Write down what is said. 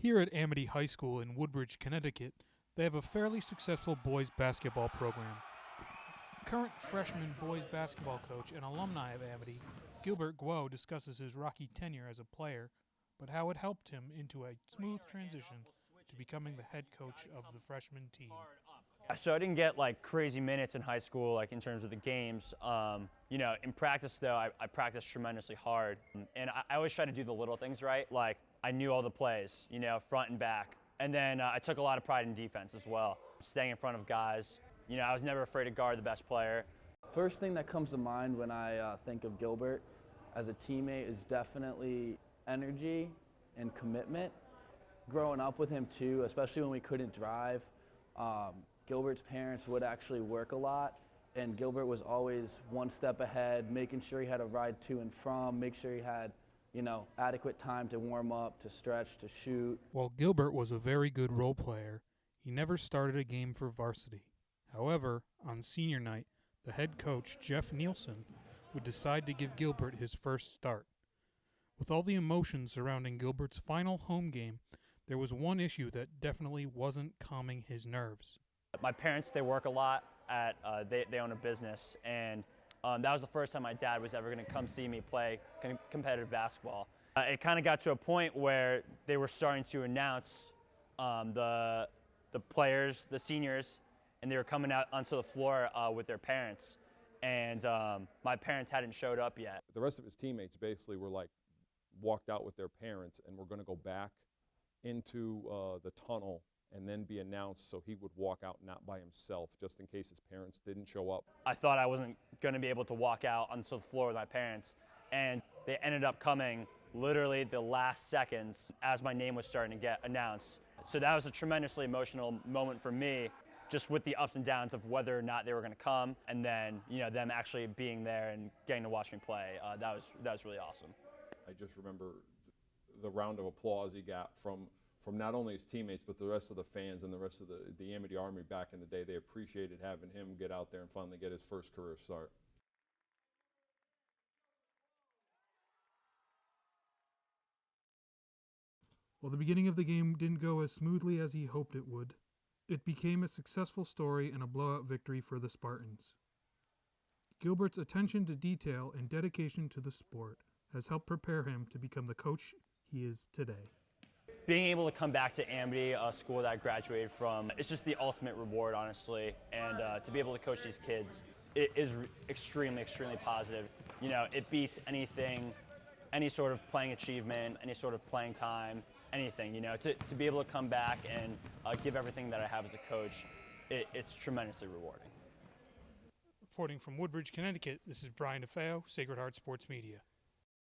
Here at Amity High School in Woodbridge, Connecticut, they have a fairly successful boys basketball program. Current freshman boys basketball coach and alumni of Amity, Gilbert Guo, discusses his rocky tenure as a player, but how it helped him into a smooth transition to becoming the head coach of the freshman team. So I didn't get like crazy minutes in high school, like in terms of the games. In practice though, I practiced tremendously hard. And I always try to do the little things right. Like I knew all the plays, front and back. And then I took a lot of pride in defense as well. Staying in front of guys. I was never afraid to guard the best player. First thing that comes to mind when I think of Gilbert as a teammate is definitely energy and commitment. Growing up with him too, especially when we couldn't drive, Gilbert's parents would actually work a lot, and Gilbert was always one step ahead, making sure he had a ride to and from, make sure he had, adequate time to warm up, to stretch, to shoot. While Gilbert was a very good role player, he never started a game for varsity. However, on senior night, the head coach, Jeff Nielsen, would decide to give Gilbert his first start. With all the emotions surrounding Gilbert's final home game, there was one issue that definitely wasn't calming his nerves. My parents, they work a lot they own a business, and that was the first time my dad was ever going to come see me play competitive basketball. It kind of got to a point where they were starting to announce the players, the seniors, and they were coming out onto the floor with their parents, and my parents hadn't showed up yet. The rest of his teammates basically were like walked out with their parents and were going to go back into the tunnel and then be announced, so he would walk out not by himself just in case his parents didn't show up. I thought I wasn't going to be able to walk out onto the floor with my parents, and they ended up coming literally the last seconds as my name was starting to get announced. So that was a tremendously emotional moment for me, just with the ups and downs of whether or not they were going to come, and then them actually being there and getting to watch me play. That was really awesome. I just remember the round of applause he got from not only his teammates but the rest of the fans and the rest of the Amity Army back in the day. They appreciated having him get out there and finally get his first career start. While the beginning of the game didn't go as smoothly as he hoped it would, it became a successful story and a blowout victory for the Spartans. Gilbert's attention to detail and dedication to the sport has helped prepare him to become the coach he is today. Being able to come back to Amity, a school that I graduated from, it's just the ultimate reward, honestly. And to be able to coach these kids, it is extremely, extremely positive. It beats anything, any sort of playing achievement, any sort of playing time, anything. To be able to come back and give everything that I have as a coach, it's tremendously rewarding. Reporting from Woodbridge, Connecticut, this is Brian DeFeo, Sacred Heart Sports Media.